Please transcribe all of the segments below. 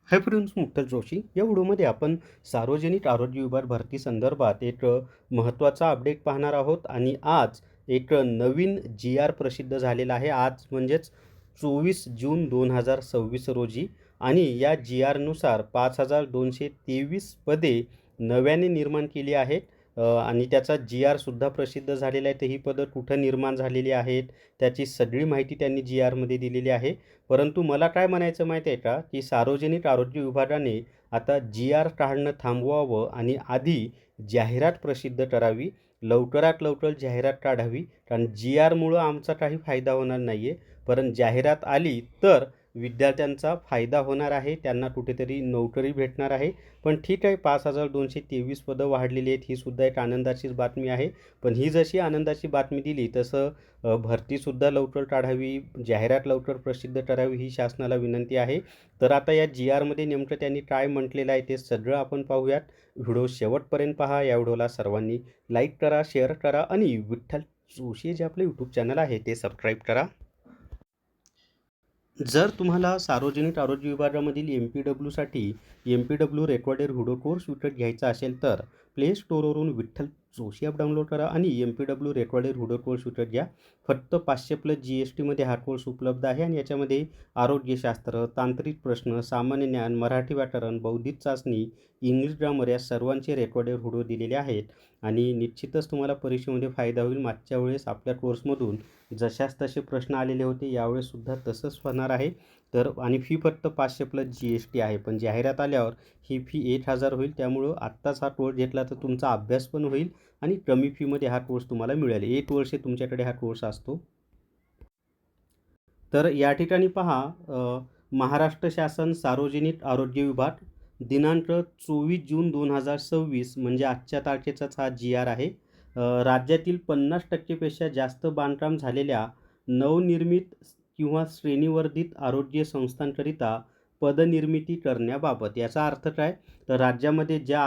Hi friends, मुक्तल Joshi. या व्हिडिओमध्ये आपण सार्वजनिक आरोग्य विभाग भरती संदर्भात एक महत्त्वाचा अपडेट पाहणार आहोत. आणि आज एक नवीन जी आर प्रसिद्ध झालेला आहे. आज म्हणजेच 24 जून 2026 रोजी. आणि या जी आरनुसार 5223 पदे नव्याने निर्माण केली आहेत. आणि त्याचा जी आरसुद्धा प्रसिद्ध झालेला आहे. तर ही पदं कुठं निर्माण झालेली आहेत त्याची सगळी माहिती त्यांनी जी आरमध्ये दिलेली आहे. परंतु मला काय म्हणायचं माहिती आहे का, की सार्वजनिक आरोग्य विभागाने आता जी आर काढणं थांबवावं आणि आधी जाहिरात प्रसिद्ध करावी. लवकरात लवकर जाहिरात काढावी. कारण जी आरमुळं आमचा काही फायदा होणार नाही आहे. परंतु जाहिरात आली तर विद्यार्थ्यांचा फायदा होणार आहे. त्यांना कुठेतरी नोकरी भेटणार आहे. पण ठीक आहे, 5223 पदं वाढलेली आहेत, ही सुद्धा एक आनंदाचीच बातमी आहे. पण ही जशी आनंदाची बातमी दिली तसं भरतीसुद्धा लवकर काढावी, जाहिरात लवकर प्रसिद्ध करावी ही शासनाला विनंती आहे. तर आता या जी आरमध्ये नेमकं त्यांनी काय म्हटलेलं आहे ते सगळं आपण पाहूयात. व्हिडिओ शेवटपर्यंत पहा. या व्हिडिओला सर्वांनी लाईक करा, शेअर करा आणि विठ्ठल जोशी जे आपले यूट्यूब चॅनल आहे ते सबस्क्राईब करा. जर तुम्हाला सार्वजनिक आरोग्य विभागामधील MPWसाठी MPW रेकॉर्डेड व्हिडिओ कोर्स विकत घ्यायचा असेल तर प्ले स्टोअरवरून विठ्ठल जोशी ॲप डाउनलोड करा आणि MPW रेकॉर्डेड व्हिडिओ कोर्स विकत घ्या. फक्त 500+ GSTमध्ये हा कोर्स उपलब्ध आहे. आणि याच्यामध्ये आरोग्यशास्त्र, तांत्रिक प्रश्न, सामान्य ज्ञान, मराठी व्याकरण, बौद्धिक चाचणी, इंग्लिश ग्रामर या सर्वांचे रेकॉर्डेड व्हिडिओ दिलेले आहेत. आणि निश्चितच तुम्हाला परीक्षेमध्ये फायदा होईल. मागच्या वेळेस आपल्या कोर्समधून जशास तसे प्रश्न आलेले होते, यावेळेससुद्धा तसंच होणार आहे. तर आणि फी फक्त 500+ GST आहे. पण जाहिरात आल्यावर ही फी 1000 होईल. त्यामुळं आत्ताच हा कोर्स घेतला तर तुमचा अभ्यास पण होईल आणि कमी फीमध्ये हा कोर्स तुम्हाला मिळेल. 1 वर्ष तुमच्याकडे हा कोर्स असतो. तर या ठिकाणी पहा, महाराष्ट्र शासन सार्वजनिक आरोग्य विभाग दिनांक 24 जून 2026 म्हणजे आजच्या तारखेचाच हा जी आर आहे. राज्यातील 50% पेक्षा जास्त बांधकाम झालेल्या नवनिर्मित किंवा श्रेणीवर्धित आरोग्य संस्थांकरिता पदनिर्मिती करण्याबाबत. याचा अर्थ काय, तर राज्यामध्ये ज्या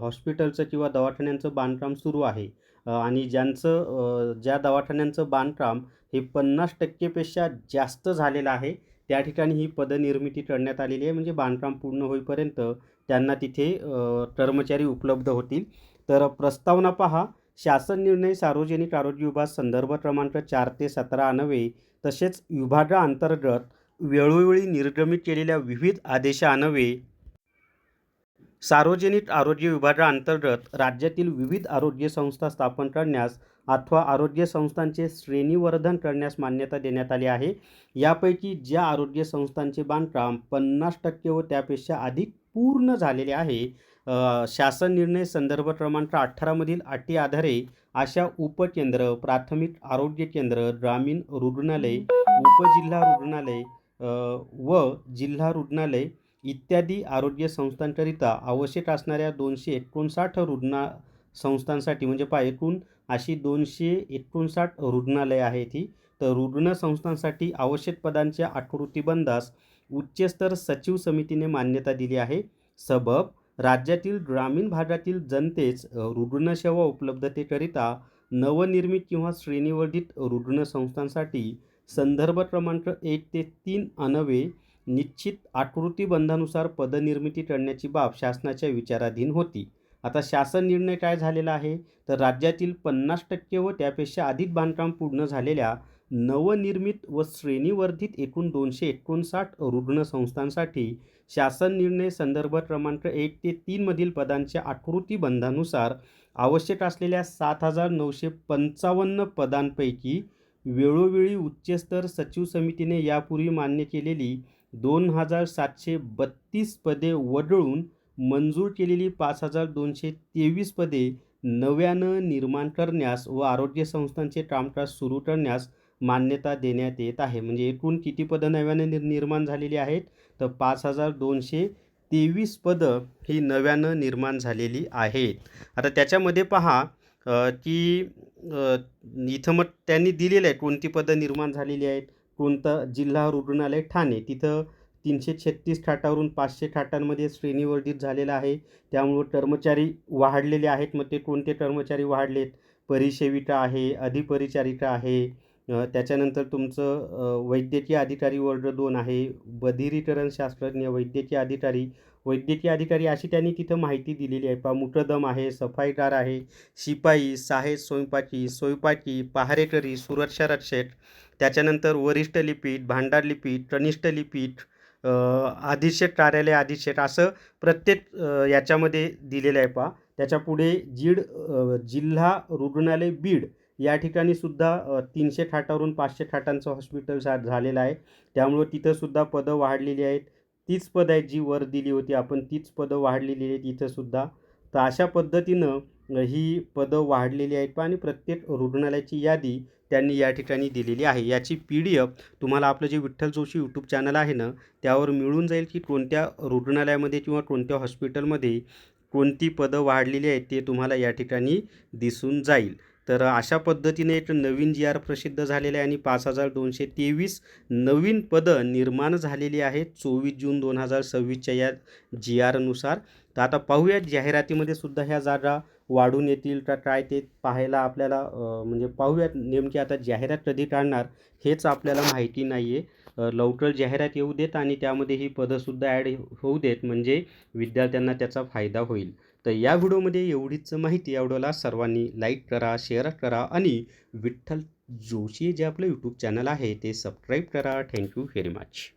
हॉस्पिटलचं किंवा दवाखान्यांचं बांधकाम सुरू आहे आणि ज्या दवाखान्यांचं बांधकाम हे 50% पेक्षा जास्त झालेलं आहे, त्या ठिकाणी ही पदनिर्मिती करण्यात आलेली आहे. म्हणजे बांधकाम पूर्ण होईपर्यंत त्यांना तिथे कर्मचारी उपलब्ध होतील. तर प्रस्तावना पहा. शासन निर्णय सार्वजनिक आरोग्य विभाग संदर्भ क्रमांक 4 ते 17 अन्वये तसेच विभागाअंतर्गत वेळोवेळी निर्गमित केलेल्या विविध आदेशान्वये सार्वजनिक आरोग्य विभागाअंतर्गत राज्यातील विविध आरोग्य संस्था स्थापन करण्यास अथवा आरोग्य संस्थांचे श्रेणीवर्धन करण्यास मान्यता देण्यात आली आहे. यापैकी ज्या आरोग्य संस्थांचे बांधकाम 50% व त्यापेक्षा अधिक पूर्ण झालेले आहे, शासन निर्णय संदर्भ क्रमांक 18 मधील अटी आधारे अशा उपकेंद्र, प्राथमिक आरोग्य केंद्र, ग्रामीण रुग्णालय, उपजिल्हा रुग्णालय व जिल्हा रुग्णालय इत्यादी आरोग्य संस्थांकरिता आवश्यक असणाऱ्या 259 संस्थांसाठी, म्हणजे एकूण अशी 259 रुग्णालये आहेत ही. तर रुग्ण संस्थांसाठी आवश्यक पदांच्या आकृतिबंधास उच्चस्तर सचिव समितीने मान्यता दिली आहे. सबब राज्यातील ग्रामीण भागातील जनतेस रुग्णसेवा उपलब्धतेकरिता नवनिर्मित किंवा श्रेणीवर्धित रुग्ण संस्थांसाठी संदर्भ क्रमांक 1 ते 3 अन्वये निश्चित आकृतिबंधानुसार पदनिर्मिती करण्याची बाब शासनाच्या विचाराधीन होती. आता शासन निर्णय काय झालेला आहे, तर राज्यातील 50% व त्यापेक्षा अधिक बांधकाम पूर्ण झालेल्या नवनिर्मित व श्रेणीवर्धित एकूण 259 रुग्ण संस्थांसाठी शासन निर्णय संदर्भ क्रमांक 1 ते 3 मधील पदांच्या आकृतिबंधानुसार आवश्यक असलेल्या 7955 पदांपैकी वेळोवेळी उच्चस्तर सचिव समितीने यापूर्वी मान्य केलेली 2732 पदे वगळून मंजूर केलेली 5223 पदे नव्यानं निर्माण करण्यास व आरोग्य संस्थांचे कामकाज सुरू करण्यास मान्यता देण्यात येत आहे. म्हणजे एकूण किती पदं नव्यानं निर्माण झालेली आहेत, तर 5223 पदं ही नव्यानं निर्माण झालेली आहेत. आता त्याच्यामध्ये पहा, की इथं मग त्यांनी दिलेलं आहे कोणती पदं निर्माण झालेली आहेत. कोणतं जिल्हा रुग्णालय ठाणे, तिथं 336 खाटावरून 500 खाटांमध्ये श्रेणीवर्धित झालेलं आहे. त्यामुळं कर्मचारी वाढलेले आहेत. मग ते कोणते कर्मचारी वाढलेत, परिसेविका आहे, अधिपरिचारिका आहे, त्याच्यानंतर तुमचं वैद्यकीय अधिकारी वर्ग 2 आहे, बधिरीकरण शास्त्रज्ञ, वैद्यकीय अधिकारी अशी त्यांनी तिथं माहिती दिलेली आहे. पहा मुकदम आहे, सफाईदार आहे, शिपाई, सहाय्यक स्वयंपाकी, पहारेकरी, सुरक्षा रक्षक, त्याच्यानंतर वरिष्ठ लिपीक, भांडार लिपीक, कनिष्ठ लिपीक, अधीक्षक कार्यालय अधीक्षक असं प्रत्येक याच्यामध्ये दिलेलं आहे पहा. त्याच्यापुढे जिल्हा रुग्णालय बीड या ठिकाणी सुद्धा 300 खाटावरून 500 खाटांचं हॉस्पिटल झालेलं आहे. त्यामुळं तिथंसुद्धा पदं वाढलेली आहेत. तीच पदं आहेत जी वर दिली होती आपण, तीच पदं वाढलेली आहेत इथंसुद्धा. तर अशा पद्धतीनं ही पदं वाढलेली आहेत आणि प्रत्येक रुग्णालयाची यादी त्यांनी या ठिकाणी दिलेली आहे. याची PDF तुम्हाला आपलं जे विठ्ठल जोशी यूट्यूब चॅनल आहे ना, त्यावर मिळून जाईल की कोणत्या रुग्णालयामध्ये किंवा कोणत्या हॉस्पिटलमध्ये कोणती पदं वाढलेली आहेत ते तुम्हाला या ठिकाणी दिसून जाईल. तर अशा पद्धतीने एक नवीन जी आर प्रसिद्ध झालेला आहे आणि 5223 नवीन पदं निर्माण झालेली आहेत 24 जून 2026च्या या जी आरनुसार. तर आता पाहूया जाहिरातीमध्ये सुद्धा ह्या जागा वाढून येतील का काय ते पाहायला आपल्याला म्हणजे पाहूयात नेमकी आता जाहिरात कधी काढणार हेच आपल्याला माहिती नाही आहे. लवकर जाहिरात येऊ देत आणि त्यामध्ये ही पदंसुद्धा ॲड होऊ देत म्हणजे विद्यार्थ्यांना त्याचा फायदा होईल. तर या व्हिडिओमध्ये एवढीच माहिती. या व्हिडिओला सर्वांनी लाईक करा, शेअर करा आणि विठ्ठल जोशी जे आपलं यूट्यूब चॅनल आहे ते सबस्क्राईब करा. Thank you very much.